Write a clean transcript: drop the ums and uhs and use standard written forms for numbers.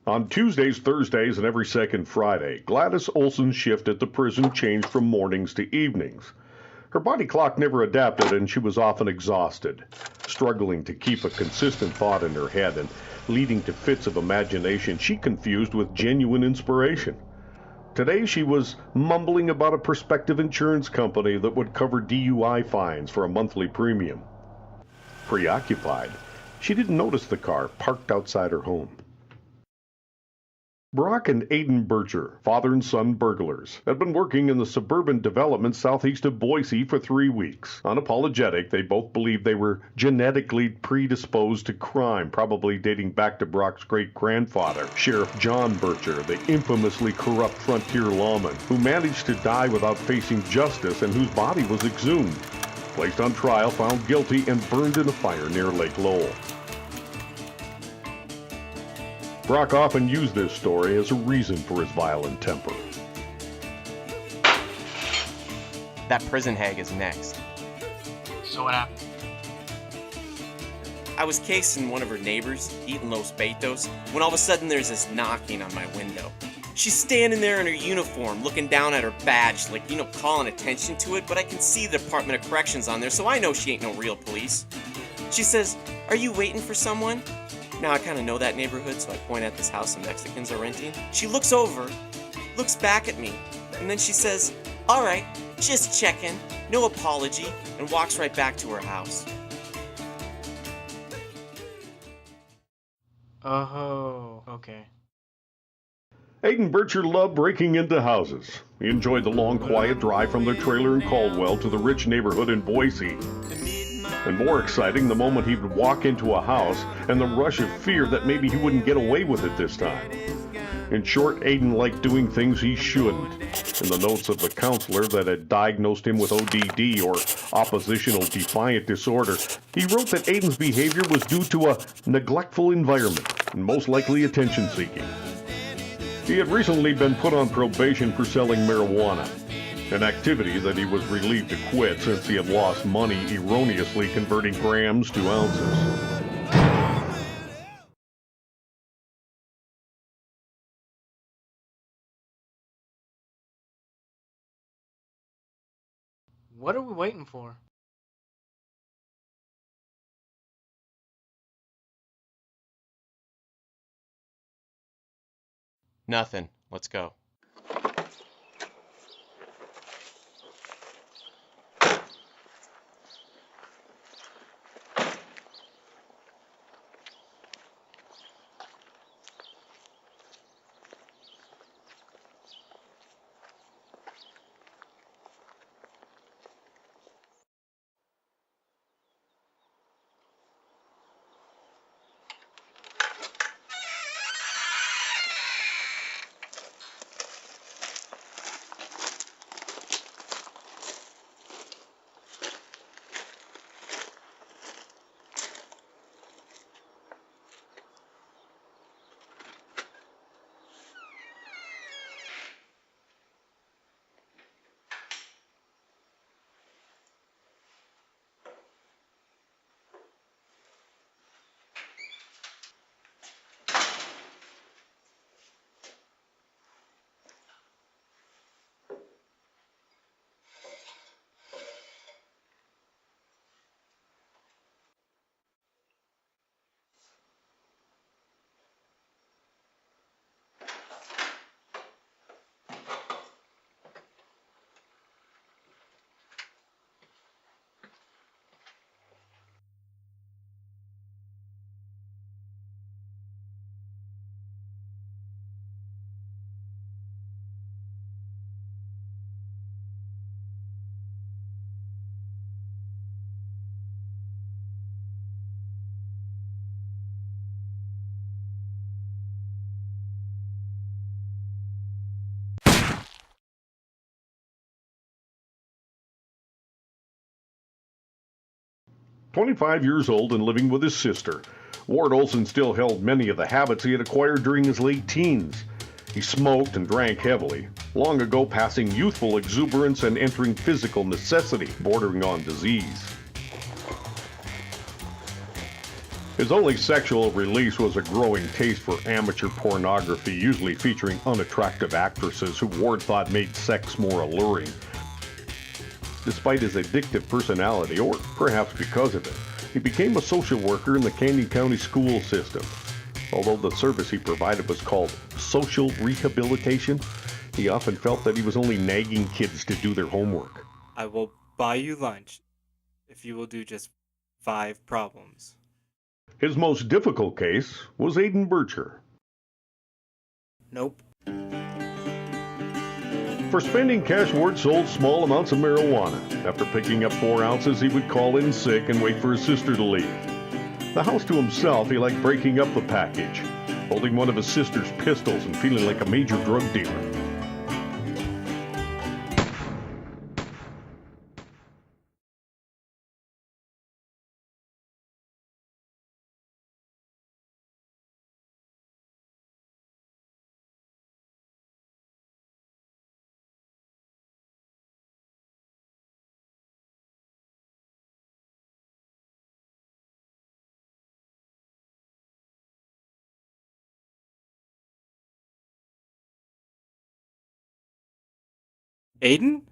On Tuesdays, Thursdays, and every second Friday, Gladys Olson's shift at the prison changed from mornings to evenings. Her body clock never adapted, and she was often exhausted, struggling to keep a consistent thought in her head and leading to fits of imagination she confused with genuine inspiration. Today she was mumbling about a prospective insurance company that would cover DUI fines for a monthly premium. Preoccupied, she didn't notice the car parked outside her home. Brock and Aidan Bircher, father and son burglars, had been working in the suburban development southeast of Boise for 3 weeks. Unapologetic, they both believed they were genetically predisposed to crime, probably dating back to Brock's great-grandfather, Sheriff John Bircher, the infamously corrupt frontier lawman, who managed to die without facing justice and whose body was exhumed, placed on trial, found guilty, and burned in a fire near Lake Lowell. Brock often used this story as a reason for his violent temper. That prison hag is next. So what happened? I was casing one of her neighbors, eating Los Betos, when all of a sudden there's this knocking on my window. She's standing there in her uniform, looking down at her badge, like, calling attention to it, but I can see the Department of Corrections on there, so I know she ain't no real police. She says, "Are you waiting for someone?" Now I kind of know that neighborhood, so I point at this house some Mexicans are renting. She looks over, looks back at me, and then she says, "All right, just checking," no apology, and walks right back to her house. Oh, okay. Aidan Bircher loved breaking into houses. He enjoyed the long, quiet drive from their trailer in Caldwell to the rich neighborhood in Boise. And more exciting, the moment he would walk into a house and the rush of fear that maybe he wouldn't get away with it this time. In short, Aidan liked doing things he shouldn't. In the notes of the counselor that had diagnosed him with ODD, or oppositional defiant disorder, he wrote that Aidan's behavior was due to a neglectful environment and most likely attention-seeking. He had recently been put on probation for selling marijuana, an activity that he was relieved to quit since he had lost money erroneously converting grams to ounces. What are we waiting for? Nothing. Let's go. 25 years old and living with his sister, Ward Olson still held many of the habits he had acquired during his late teens. He smoked and drank heavily, long ago passing youthful exuberance and entering physical necessity, bordering on disease. His only sexual release was a growing taste for amateur pornography, usually featuring unattractive actresses who Ward thought made sex more alluring. Despite his addictive personality, or perhaps because of it, he became a social worker in the Canyon County school system. Although the service he provided was called social rehabilitation, he often felt that he was only nagging kids to do their homework. I will buy you lunch if you will do just 5 problems. His most difficult case was Aiden Bircher. Nope. For spending cash, Ward sold small amounts of marijuana. After picking up 4 ounces, he would call in sick and wait for his sister to leave. The house to himself, he liked breaking up the package, holding one of his sister's pistols and feeling like a major drug dealer. Aiden?